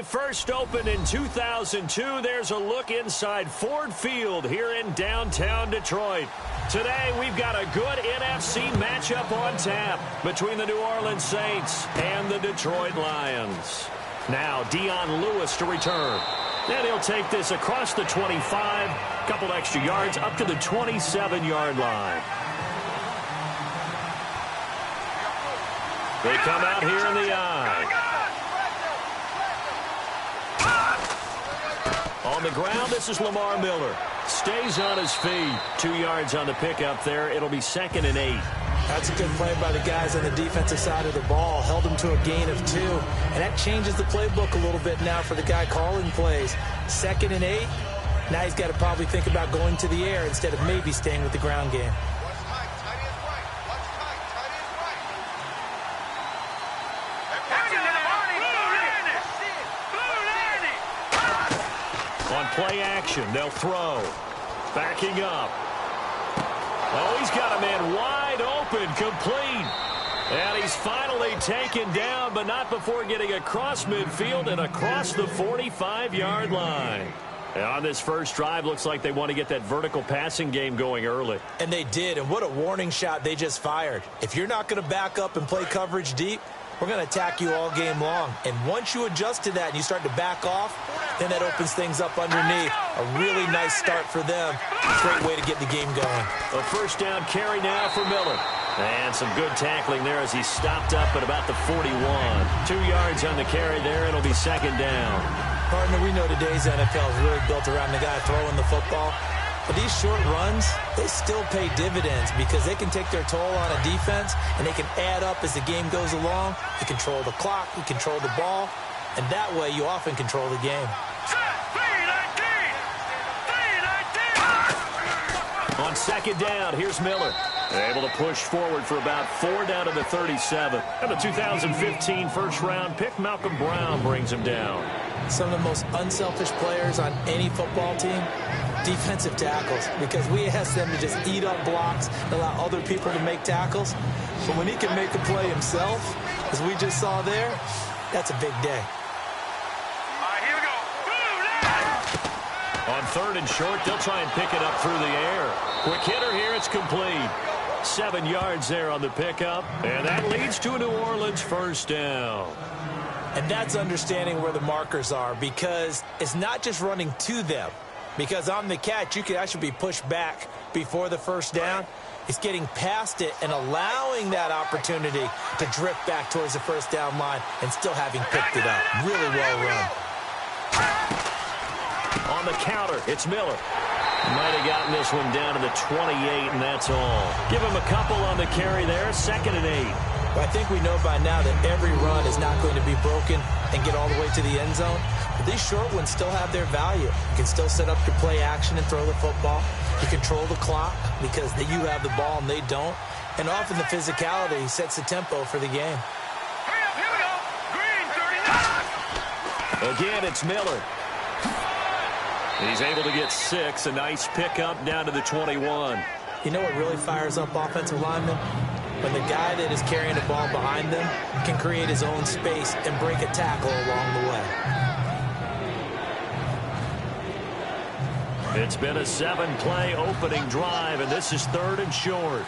first opened in 2002, there's a look inside Ford Field here in downtown Detroit. Today, we've got a good NFC matchup on tap between the New Orleans Saints and the Detroit Lions. Now, Dion Lewis to return. And he'll take this across the 25, a couple extra yards up to the 27-yard line. They come out here in the eye. On the ground, this is Lamar Miller. Stays on his feet. 2 yards on the pickup there. It'll be 2nd and 8. That's a good play by the guys on the defensive side of the ball. Held him to a gain of 2. And that changes the playbook a little bit now for the guy calling plays. 2nd and 8. Now he's got to probably think about going to the air instead of maybe staying with the ground game. On play action, they'll throw. Backing up. Oh, he's got a man wide open, complete. And he's finally taken down, but not before getting across midfield and across the 45-yard line. And on this first drive, looks like they want to get that vertical passing game going early. And they did, and what a warning shot they just fired. If you're not going to back up and play coverage deep, we're going to attack you all game long. And once you adjust to that and you start to back off, then that opens things up underneath. A really nice start for them. Great way to get the game going. A first down carry now for Miller. And some good tackling there as he stopped up at about the 41. 2 yards on the carry there. It'll be 2nd down. Partner, we know today's NFL is really built around the guy throwing the football. But these short runs, they still pay dividends because they can take their toll on a defense and they can add up as the game goes along. You control the clock, you control the ball, and that way you often control the game. On 2nd down, here's Miller. Able to push forward for about 4 down to the 37. And the 2015 first-round pick, Malcolm Brown, brings him down. Some of the most unselfish players on any football team, defensive tackles, because we ask them to just eat up blocks and allow other people to make tackles. But when he can make a play himself, as we just saw there, that's a big day. Here we go. On 3rd and short, they'll try and pick it up through the air. Quick hitter here, it's complete. 7 yards there on the pickup, and that leads to a New Orleans first down. And that's understanding where the markers are, because it's not just running to them. Because on the catch, you can actually be pushed back before the first down. It's getting past it and allowing that opportunity to drift back towards the first down line and still having picked it up. Really well run. On the counter, it's Miller. Might have gotten this one down to the 28, and that's all. Give him a couple on the carry there, 2nd and 8. But I think we know by now that every run is not going to be broken and get all the way to the end zone. But these short ones still have their value. You can still set up your play action and throw the football. You control the clock because you have the ball and they don't. And often the physicality sets the tempo for the game. Hurry up, here we go. Green 39. Again, it's Miller. He's able to get 6. A nice pickup down to the 21. You know what really fires up offensive linemen? When the guy that is carrying the ball behind them can create his own space and break a tackle along the way. It's been a 7-play opening drive, and this is 3rd and short.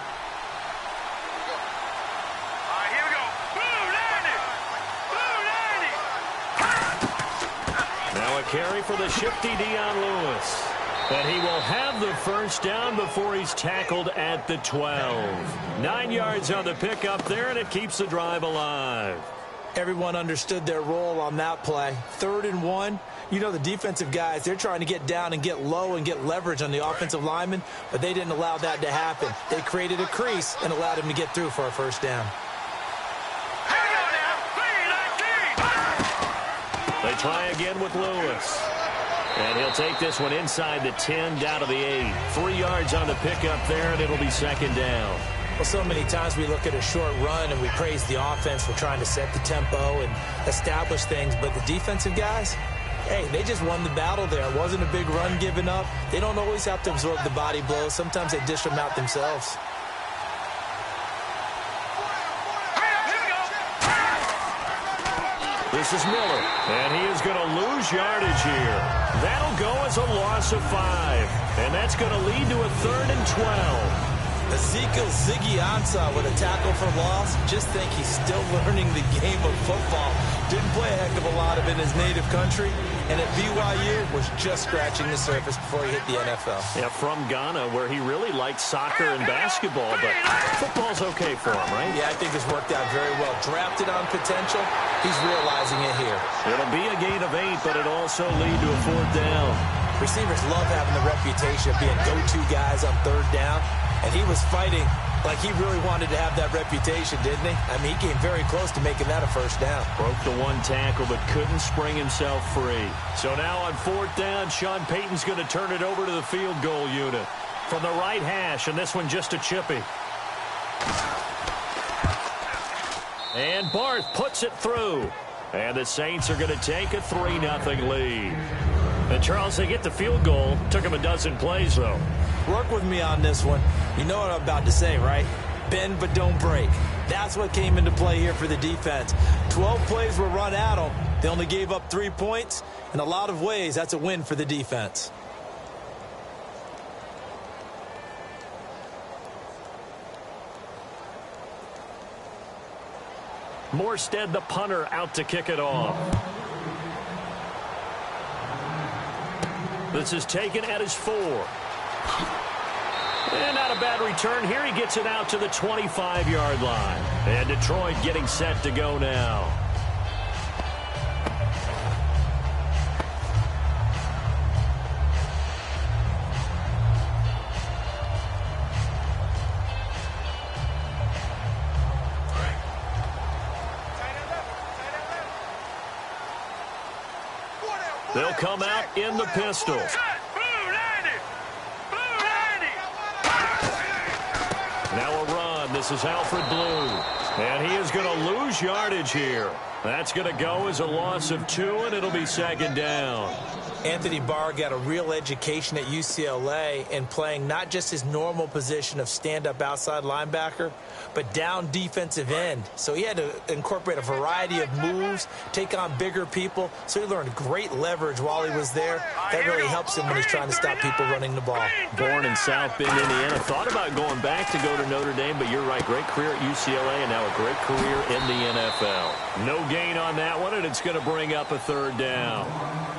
Here we go. Blue 90. Blue 90. Now a carry for the shifty Dion Lewis. And he will have the first down before he's tackled at the 12. 9 yards on the pickup there, and it keeps the drive alive. Everyone understood their role on that play. 3rd and 1. You know the defensive guys, they're trying to get down and get low and get leverage on the offensive lineman, but they didn't allow that to happen. They created a crease and allowed him to get through for a first down. Here we go now. 319. They try again with Lewis. And he'll take this one inside the 10 down to the 8. 3 yards on the pickup there, and it'll be 2nd down. Well, so many times we look at a short run and we praise the offense for trying to set the tempo and establish things, but the defensive guys, hey, they just won the battle there. It wasn't a big run given up. They don't always have to absorb the body blows. Sometimes they dish them out themselves. This is Miller, and he is going to lose yardage here. That'll go as a loss of 5, and that's going to lead to a 3rd and 12. Ezekiel Ziggy Ansah with a tackle for loss. Just think he's still learning the game of football. Didn't play a heck of a lot of it in his native country, and at BYU was just scratching the surface before he hit the NFL. Yeah, from Ghana, where he really liked soccer and basketball, but football's okay for him, right? Yeah, I think this worked out very well. Drafted on potential, he's realizing it here. It'll be a gain of 8, but it'll also lead to a 4th down. Receivers love having the reputation of being go-to guys on 3rd down. And he was fighting like he really wanted to have that reputation, didn't he? I mean, he came very close to making that a 1st down. Broke the 1 tackle, but couldn't spring himself free. So now on 4th down, Sean Payton's going to turn it over to the field goal unit. From the right hash, and this one just a chippy. And Barth puts it through. And the Saints are going to take a 3-0 lead. And Charles, they get the field goal. Took him a dozen plays, though. Work with me on this one. You know what I'm about to say, right? Bend but don't break. That's what came into play here for the defense. 12 plays were run at them. They only gave up 3 points. In a lot of ways, that's a win for the defense. Morstead, the punter, out to kick it off. This is taken at his 4. And not a bad return here. He gets it out to the 25-yard line. And Detroit getting set to go now. They'll come out in the pistol. Now a run. This is Alfred Blue. And he is going to lose yardage here. That's going to go as a loss of 2, and it'll be 2nd down. Anthony Barr got a real education at UCLA in playing not just his normal position of stand-up outside linebacker, but down defensive end. So he had to incorporate a variety of moves, take on bigger people. So he learned great leverage while he was there. That really helps him when he's trying to stop people running the ball. Born in South Bend, Indiana. Thought about going back to go to Notre Dame, but you're right. Great career at UCLA and now a great career in the NFL. No gain on that one, and it's going to bring up a 3rd down.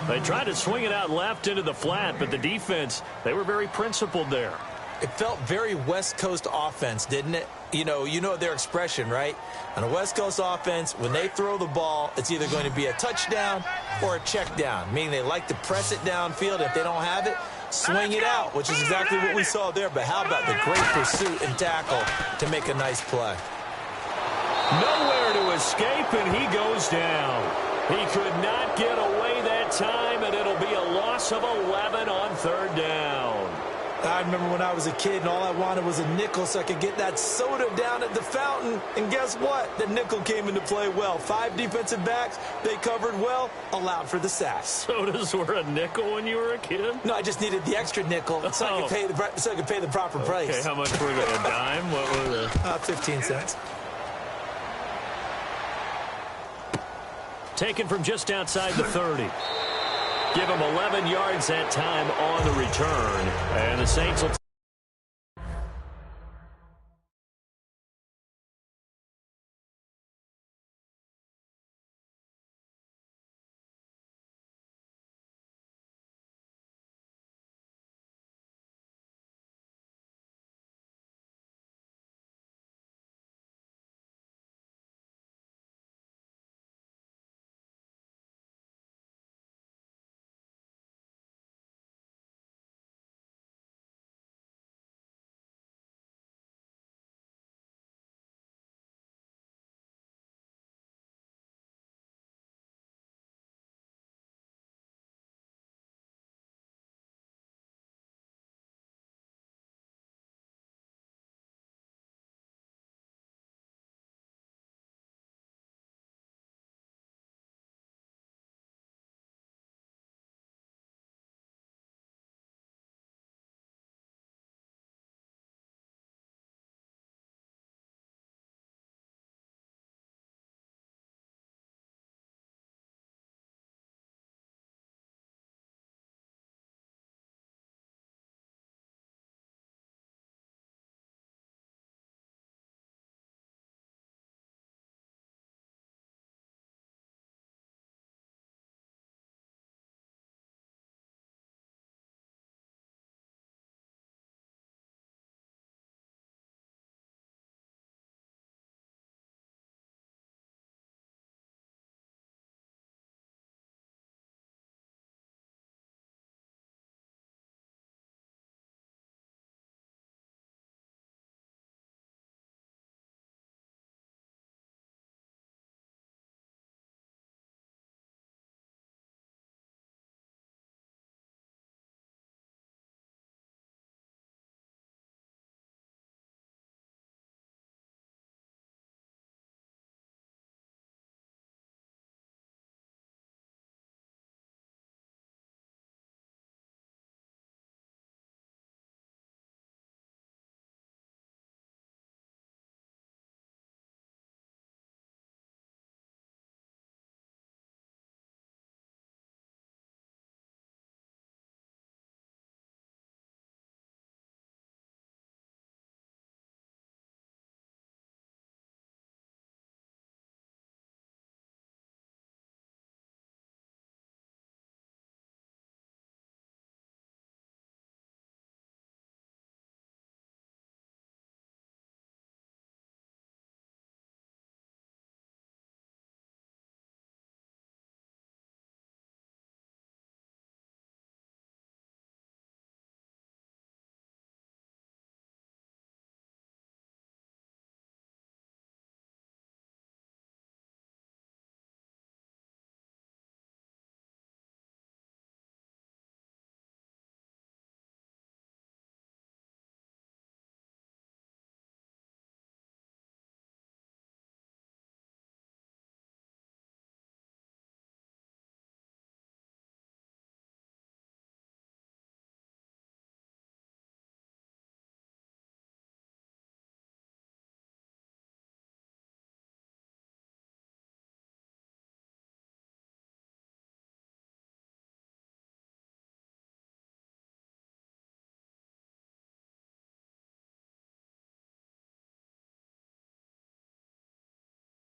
They tried to swing it out left into the flat, but the defense, they were very principled there. It felt very West Coast offense, didn't it? You know their expression, right? On a West Coast offense, when they throw the ball, it's either going to be a touchdown or a check down, meaning they like to press it downfield. If they don't have it, swing it out, which is exactly what we saw there. But how about the great pursuit and tackle to make a nice play? Nowhere to escape, and he goes down. He could not get away that time, and it'll be a loss of 11 on 3rd down. I remember when I was a kid and all I wanted was a nickel so I could get that soda down at the fountain. And guess what? The nickel came into play well. 5 defensive backs, they covered well, allowed for the sack. Sodas were a nickel when you were a kid? No, I just needed the extra nickel so I could pay the proper price. Okay, how much were they? A dime? What was it? 15 cents. Taken from just outside the 30. Give him 11 yards that time on the return. And the Saints will